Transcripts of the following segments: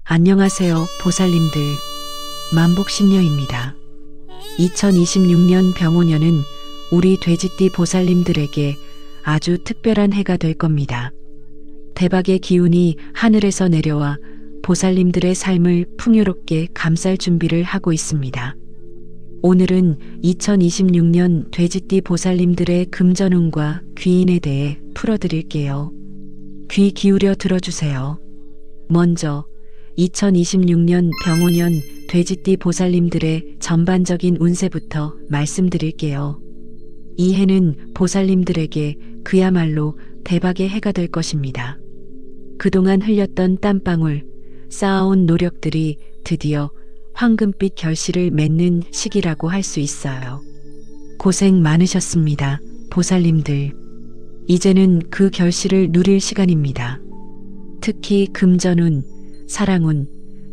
안녕하세요, 보살님들. 만복신녀입니다. 2026년 병오년은 우리 돼지띠 보살님들에게 아주 특별한 해가 될 겁니다. 대박의 기운이 하늘에서 내려와 보살님들의 삶을 풍요롭게 감쌀 준비를 하고 있습니다. 오늘은 2026년 돼지띠 보살님들의 금전운과 귀인에 대해 풀어드릴게요. 귀 기울여 들어주세요. 먼저 2026년 병오년 돼지띠 보살님들의 전반적인 운세부터 말씀드릴게요. 이 해는 보살님들에게 그야말로 대박의 해가 될 것입니다. 그동안 흘렸던 땀방울, 쌓아온 노력들이 드디어 황금빛 결실을 맺는 시기라고 할 수 있어요. 고생 많으셨습니다, 보살님들. 이제는 그 결실을 누릴 시간입니다. 특히 금전운, 사랑운,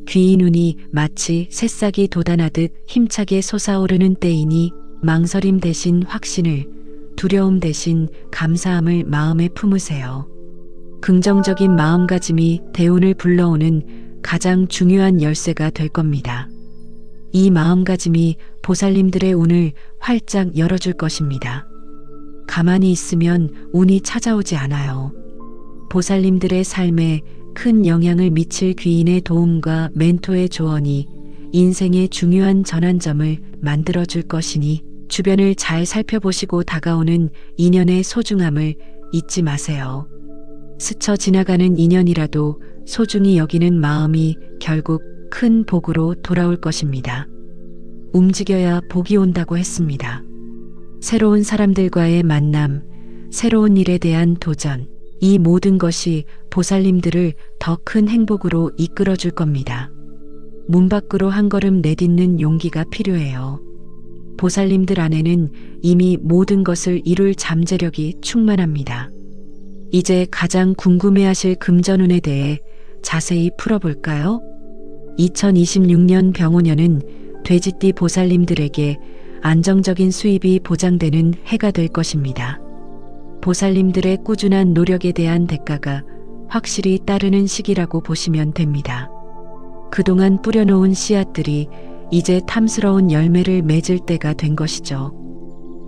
귀인운이 마치 새싹이 돋아나듯 힘차게 솟아오르는 때이니 망설임 대신 확신을, 두려움 대신 감사함을 마음에 품으세요. 긍정적인 마음가짐이 대운을 불러오는 가장 중요한 열쇠가 될 겁니다. 이 마음가짐이 보살님들의 운을 활짝 열어줄 것입니다. 가만히 있으면 운이 찾아오지 않아요. 보살님들의 삶에 큰 영향을 미칠 귀인의 도움과 멘토의 조언이 인생의 중요한 전환점을 만들어줄 것이니 주변을 잘 살펴보시고 다가오는 인연의 소중함을 잊지 마세요. 스쳐 지나가는 인연이라도 소중히 여기는 마음이 결국 큰 복으로 돌아올 것입니다. 움직여야 복이 온다고 했습니다. 새로운 사람들과의 만남, 새로운 일에 대한 도전, 이 모든 것이 보살님들을 더 큰 행복으로 이끌어 줄 겁니다. 문 밖으로 한 걸음 내딛는 용기가 필요해요. 보살님들 안에는 이미 모든 것을 이룰 잠재력이 충만합니다. 이제 가장 궁금해하실 금전운에 대해 자세히 풀어볼까요? 2026년 병오년은 돼지띠 보살님들에게 안정적인 수입이 보장되는 해가 될 것입니다. 보살님들의 꾸준한 노력에 대한 대가가 확실히 따르는 시기라고 보시면 됩니다. 그동안 뿌려놓은 씨앗들이 이제 탐스러운 열매를 맺을 때가 된 것이죠.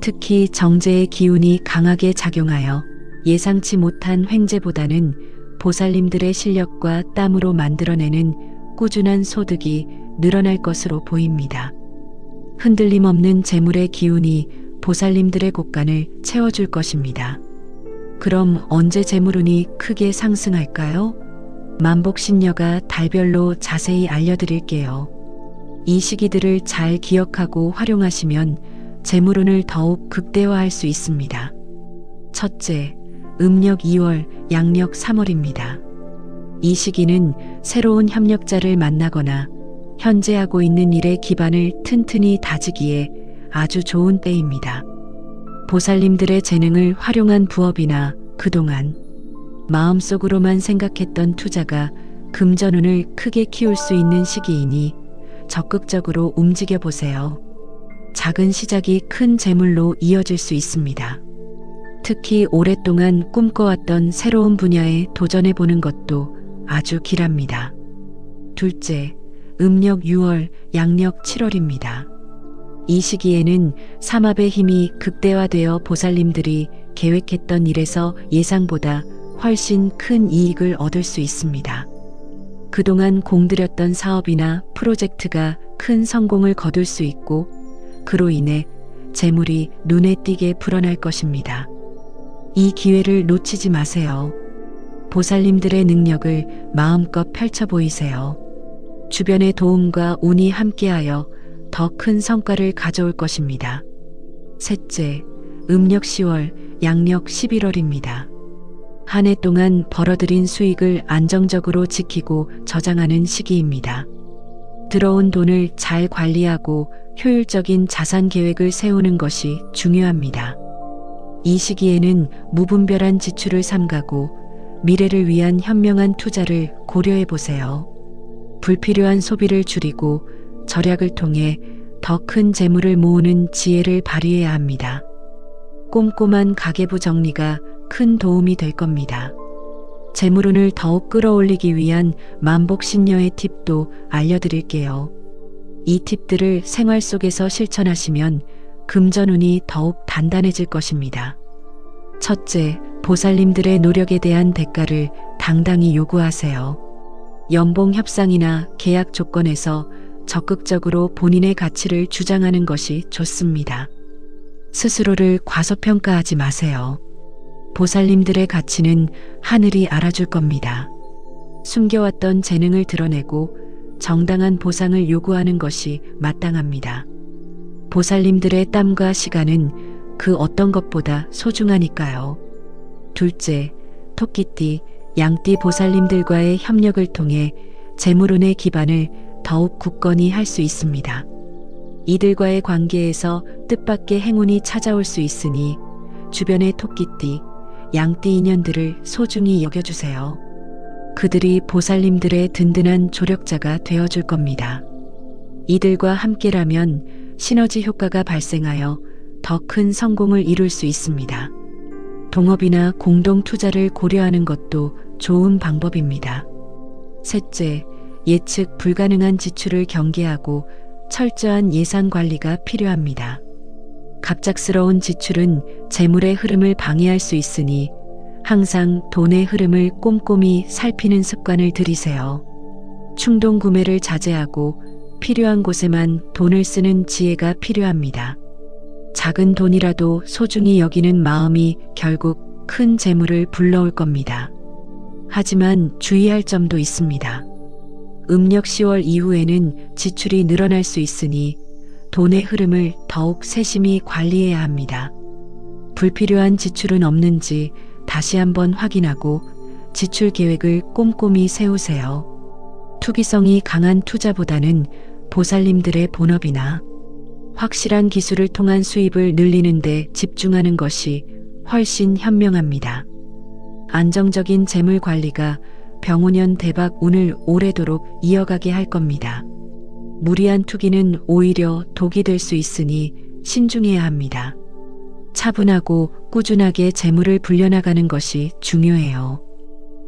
특히 정제의 기운이 강하게 작용하여 예상치 못한 횡재보다는 보살님들의 실력과 땀으로 만들어내는 꾸준한 소득이 늘어날 것으로 보입니다. 흔들림 없는 재물의 기운이 보살님들의 곳간을 채워줄 것입니다. 그럼 언제 재물운이 크게 상승할까요? 만복신녀가 달별로 자세히 알려드릴게요. 이 시기들을 잘 기억하고 활용하시면 재물운을 더욱 극대화할 수 있습니다. 첫째, 음력 2월, 양력 3월입니다. 이 시기는 새로운 협력자를 만나거나 현재 하고 있는 일의 기반을 튼튼히 다지기에 아주 좋은 때입니다. 보살님들의 재능을 활용한 부업이나 그동안 마음속으로만 생각했던 투자가 금전운을 크게 키울 수 있는 시기이니 적극적으로 움직여 보세요. 작은 시작이 큰 재물로 이어질 수 있습니다. 특히 오랫동안 꿈꿔왔던 새로운 분야에 도전해보는 것도 아주 길합니다. 둘째, 음력 6월, 양력 7월입니다. 이 시기에는 삼합의 힘이 극대화되어 보살님들이 계획했던 일에서 예상보다 훨씬 큰 이익을 얻을 수 있습니다. 그동안 공들였던 사업이나 프로젝트가 큰 성공을 거둘 수 있고 그로 인해 재물이 눈에 띄게 불어날 것입니다. 이 기회를 놓치지 마세요. 보살님들의 능력을 마음껏 펼쳐 보이세요. 주변의 도움과 운이 함께하여 더 큰 성과를 가져올 것입니다. 셋째, 음력 10월, 양력 11월입니다. 한 해 동안 벌어들인 수익을 안정적으로 지키고 저장하는 시기입니다. 들어온 돈을 잘 관리하고 효율적인 자산 계획을 세우는 것이 중요합니다. 이 시기에는 무분별한 지출을 삼가고 미래를 위한 현명한 투자를 고려해 보세요. 불필요한 소비를 줄이고 절약을 통해 더 큰 재물을 모으는 지혜를 발휘해야 합니다. 꼼꼼한 가계부 정리가 큰 도움이 될 겁니다. 재물운을 더욱 끌어올리기 위한 만복신녀의 팁도 알려드릴게요. 이 팁들을 생활 속에서 실천하시면 금전운이 더욱 단단해질 것입니다. 첫째, 보살님들의 노력에 대한 대가를 당당히 요구하세요. 연봉 협상이나 계약 조건에서 적극적으로 본인의 가치를 주장하는 것이 좋습니다. 스스로를 과소평가하지 마세요. 보살님들의 가치는 하늘이 알아줄 겁니다. 숨겨왔던 재능을 드러내고 정당한 보상을 요구하는 것이 마땅합니다. 보살님들의 땀과 시간은 그 어떤 것보다 소중하니까요. 둘째, 토끼띠, 양띠 보살님들과의 협력을 통해 재물운의 기반을 더욱 굳건히 할 수 있습니다. 이들과의 관계에서 뜻밖의 행운이 찾아올 수 있으니 주변의 토끼띠, 양띠 인연들을 소중히 여겨주세요. 그들이 보살님들의 든든한 조력자가 되어줄 겁니다. 이들과 함께라면 시너지 효과가 발생하여 더 큰 성공을 이룰 수 있습니다. 동업이나 공동 투자를 고려하는 것도 좋은 방법입니다. 셋째, 예측 불가능한 지출을 경계하고 철저한 예산 관리가 필요합니다. 갑작스러운 지출은 재물의 흐름을 방해할 수 있으니 항상 돈의 흐름을 꼼꼼히 살피는 습관을 들이세요. 충동 구매를 자제하고 필요한 곳에만 돈을 쓰는 지혜가 필요합니다. 작은 돈이라도 소중히 여기는 마음이 결국 큰 재물을 불러올 겁니다. 하지만 주의할 점도 있습니다. 음력 10월 이후에는 지출이 늘어날 수 있으니 돈의 흐름을 더욱 세심히 관리해야 합니다. 불필요한 지출은 없는지 다시 한번 확인하고 지출 계획을 꼼꼼히 세우세요. 투기성이 강한 투자보다는 보살님들의 본업이나 확실한 기술을 통한 수입을 늘리는 데 집중하는 것이 훨씬 현명합니다. 안정적인 재물 관리가 병오년 대박 운을 오래도록 이어가게 할 겁니다. 무리한 투기는 오히려 독이 될 수 있으니 신중해야 합니다. 차분하고 꾸준하게 재물을 불려나가는 것이 중요해요.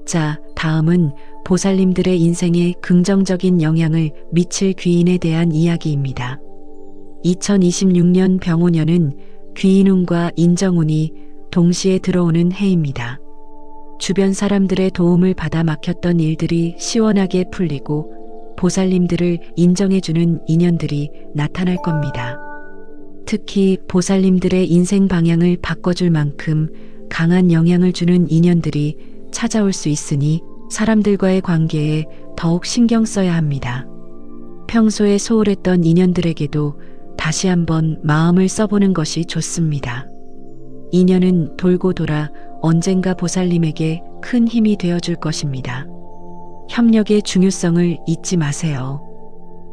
자, 다음은 보살님들의 인생에 긍정적인 영향을 미칠 귀인에 대한 이야기입니다. 2026년 병오년은 귀인운과 인정운이 동시에 들어오는 해입니다. 주변 사람들의 도움을 받아 막혔던 일들이 시원하게 풀리고 보살님들을 인정해주는 인연들이 나타날 겁니다. 특히 보살님들의 인생 방향을 바꿔줄 만큼 강한 영향을 주는 인연들이 찾아올 수 있으니 사람들과의 관계에 더욱 신경 써야 합니다. 평소에 소홀했던 인연들에게도 다시 한번 마음을 써보는 것이 좋습니다. 인연은 돌고 돌아 언젠가 보살님에게 큰 힘이 되어줄 것입니다. 협력의 중요성을 잊지 마세요.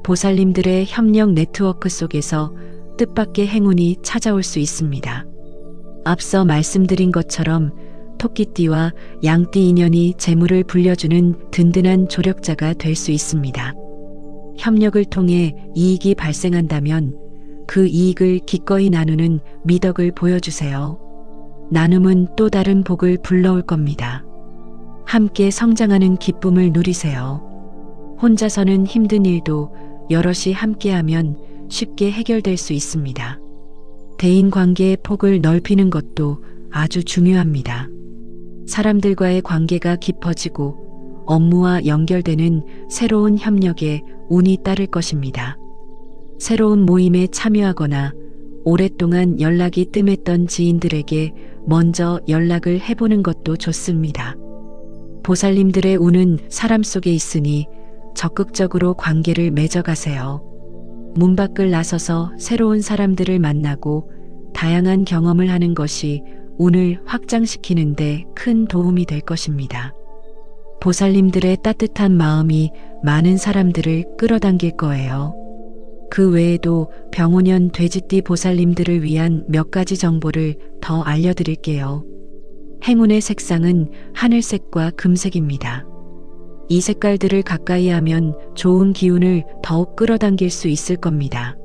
보살님들의 협력 네트워크 속에서 뜻밖의 행운이 찾아올 수 있습니다. 앞서 말씀드린 것처럼 토끼띠와 양띠 인연이 재물을 불려주는 든든한 조력자가 될 수 있습니다. 협력을 통해 이익이 발생한다면 그 이익을 기꺼이 나누는 미덕을 보여주세요. 나눔은 또 다른 복을 불러올 겁니다. 함께 성장하는 기쁨을 누리세요. 혼자서는 힘든 일도 여럿이 함께하면 쉽게 해결될 수 있습니다. 대인관계의 폭을 넓히는 것도 아주 중요합니다. 사람들과의 관계가 깊어지고 업무와 연결되는 새로운 협력에 운이 따를 것입니다. 새로운 모임에 참여하거나 오랫동안 연락이 뜸했던 지인들에게 먼저 연락을 해보는 것도 좋습니다. 보살님들의 운은 사람 속에 있으니 적극적으로 관계를 맺어가세요. 문 밖을 나서서 새로운 사람들을 만나고 다양한 경험을 하는 것이 운을 확장시키는 데 큰 도움이 될 것입니다. 보살님들의 따뜻한 마음이 많은 사람들을 끌어당길 거예요. 그 외에도 병오년 돼지띠 보살님들을 위한 몇 가지 정보를 더 알려드릴게요. 행운의 색상은 하늘색과 금색입니다. 이 색깔들을 가까이 하면 좋은 기운을 더욱 끌어당길 수 있을 겁니다.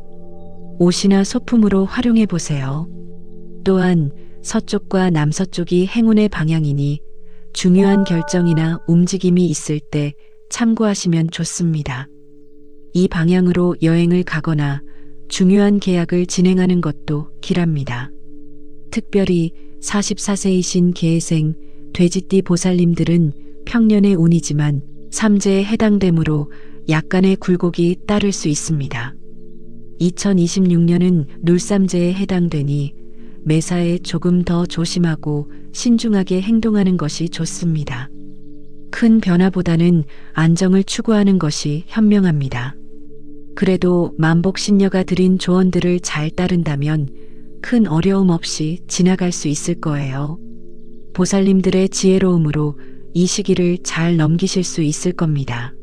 옷이나 소품으로 활용해 보세요. 또한 서쪽과 남서쪽이 행운의 방향이니 중요한 결정이나 움직임이 있을 때 참고하시면 좋습니다. 이 방향으로 여행을 가거나 중요한 계약을 진행하는 것도 길합니다. 특별히 44세이신 개생 돼지띠 보살님들은 평년의 운이지만 삼재에 해당되므로 약간의 굴곡이 따를 수 있습니다. 2026년은 룰삼재에 해당되니 매사에 조금 더 조심하고 신중하게 행동하는 것이 좋습니다. 큰 변화보다는 안정을 추구하는 것이 현명합니다. 그래도 만복신녀가 드린 조언들을 잘 따른다면 큰 어려움 없이 지나갈 수 있을 거예요. 보살님들의 지혜로움으로 이 시기를 잘 넘기실 수 있을 겁니다.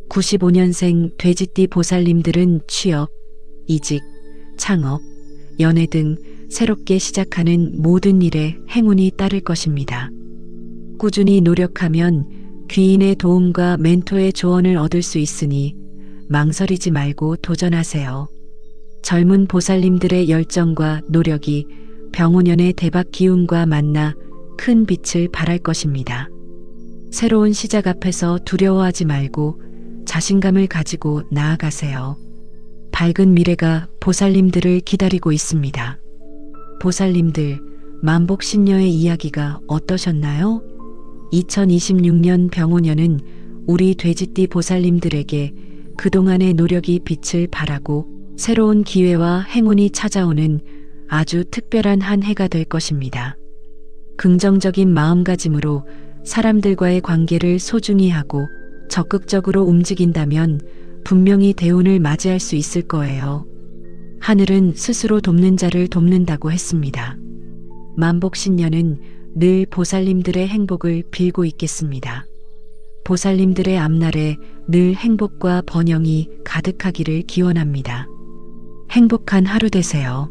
95년생 돼지띠 보살님들은 취업, 이직, 창업, 연애 등 새롭게 시작하는 모든 일에 행운이 따를 것입니다. 꾸준히 노력하면 귀인의 도움과 멘토의 조언을 얻을 수 있으니 망설이지 말고 도전하세요. 젊은 보살님들의 열정과 노력이 병오년의 대박 기운과 만나 큰 빛을 발할 것입니다. 새로운 시작 앞에서 두려워하지 말고 자신감을 가지고 나아가세요. 밝은 미래가 보살님들을 기다리고 있습니다. 보살님들, 만복신녀의 이야기가 어떠셨나요? 2026년 병오년은 우리 돼지띠 보살님들에게 그동안의 노력이 빛을 발하고 새로운 기회와 행운이 찾아오는 아주 특별한 한 해가 될 것입니다. 긍정적인 마음가짐으로 사람들과의 관계를 소중히 하고 적극적으로 움직인다면 분명히 대운을 맞이할 수 있을 거예요. 하늘은 스스로 돕는 자를 돕는다고 했습니다. 만복신녀는 늘 보살님들의 행복을 빌고 있겠습니다. 보살님들의 앞날에 늘 행복과 번영이 가득하기를 기원합니다. 행복한 하루 되세요.